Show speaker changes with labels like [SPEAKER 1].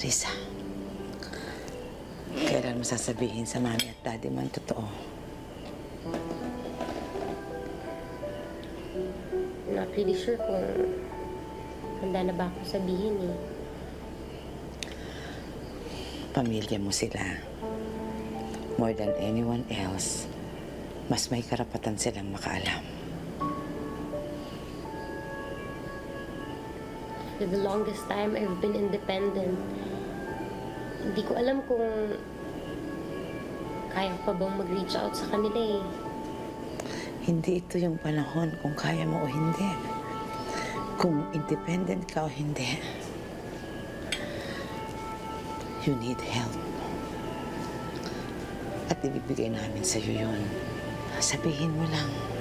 [SPEAKER 1] Risa, kailan mo sasabihin sa mami at daddy mo ang totoo?
[SPEAKER 2] Not really sure kung handa na ba ako sabihin eh.
[SPEAKER 1] Pamilya mo sila. More than anyone else, mas may karapatan silang makaalam.
[SPEAKER 2] For the longest time, I've been independent. Hindi ko alam kung kaya ko pa bang mag-reach out sa kanila eh.
[SPEAKER 1] Hindi ito yung panahon kung kaya mo o hindi. Kung independent ka o hindi. You need help. At ibibigay namin sa'yo yun. Sabihin mo lang.